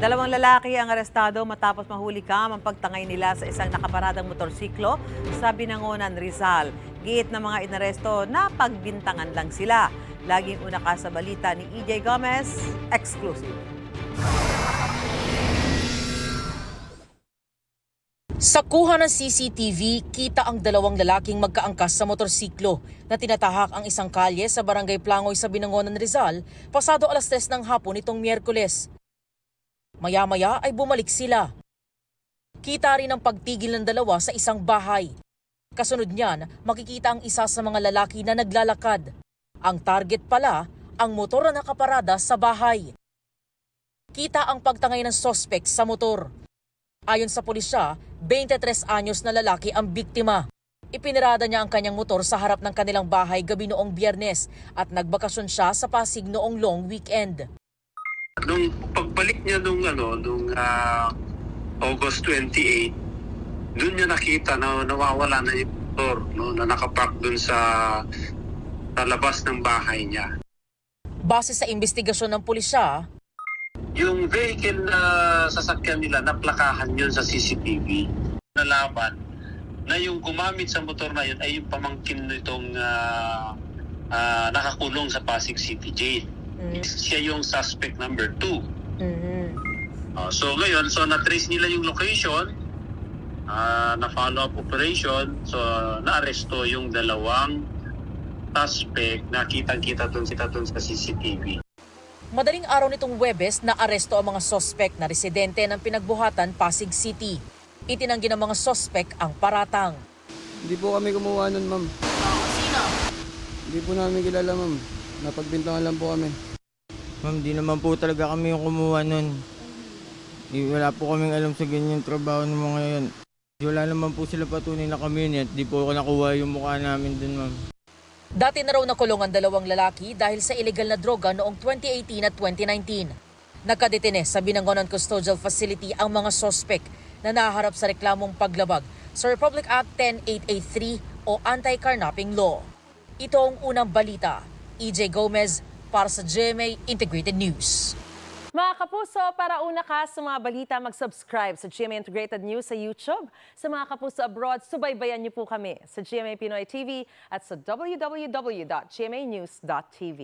Dalawang lalaki ang arestado matapos mahuli ang pagtangay nila sa isang nakaparadang motorsiklo sa Binangonan, Rizal. Giit ng mga inaresto na pagbintangan lang sila. Laging una ka sa balita ni EJ Gomez, exclusive. Sa kuha ng CCTV, kita ang dalawang lalaking magkaangkas sa motorsiklo na tinatahak ang isang kalye sa Barangay Plangoy sa Binangonan, Rizal, pasado alas 3 ng hapon nitong Miyerkules. Maya-maya ay bumalik sila. Kita rin ang pagtigil ng dalawa sa isang bahay. Kasunod niyan, makikita ang isa sa mga lalaki na naglalakad. Ang target pala, ang motor na nakaparada sa bahay. Kita ang pagtangay ng sospek sa motor. Ayon sa pulisya, 23 anyos na lalaki ang biktima. Ipinarada niya ang kanyang motor sa harap ng kanilang bahay gabi noong Biyernes at nagbakasyon siya sa Pasig noong long weekend. Nung pagbalik niya nung August 28, doon niya nakita na nawawala na yung motor, no, na nakapark doon sa labas ng bahay niya. Base sa investigasyon ng pulisya, Yung vehicle na sasakyan nila, naplakahan yun sa CCTV. Nalaman na yung gumamit sa motor na yun ay yung pamangkin nitong nakakulong sa Pasig City Jail. Siya yung suspect number 2. So ngayon, na-trace nila yung location, na-follow-up operation, so na-aresto yung dalawang suspect na kitang-kita dun sa CCTV. madaling araw nitong Huwebes na aresto ang mga sospek na residente ng pinagbuhatan Pasig City. Itinanggi ng mga sospek ang paratang. Hindi po kami kumuha nun, ma'am. Sino? Hindi po namin kilala, ma'am. Napagbintangan lang po kami. Ma'am, di naman po talaga kami yung kumuha nun. Wala po kaming alam sa ganyan trabaho ng mga yan. Wala naman po sila patunay na kami yun at di po ako nakuha yung mukha namin dun, ma'am. Dati na raw nakulong ang dalawang lalaki dahil sa illegal na droga noong 2018 at 2019. Nakadetine sa Binangonan Custodial Facility ang mga sospek na naharap sa reklamong paglabag sa Republic Act 10883 o Anti-Carnapping Law. Ito ang unang balita. EJ Gomez para sa GMA Integrated News. Mga kapuso, para una ka sa mga balita, mag-subscribe sa GMA Integrated News sa YouTube. Sa mga kapuso abroad, subaybayan niyo po kami sa GMA Pinoy TV at sa www.gmanews.tv.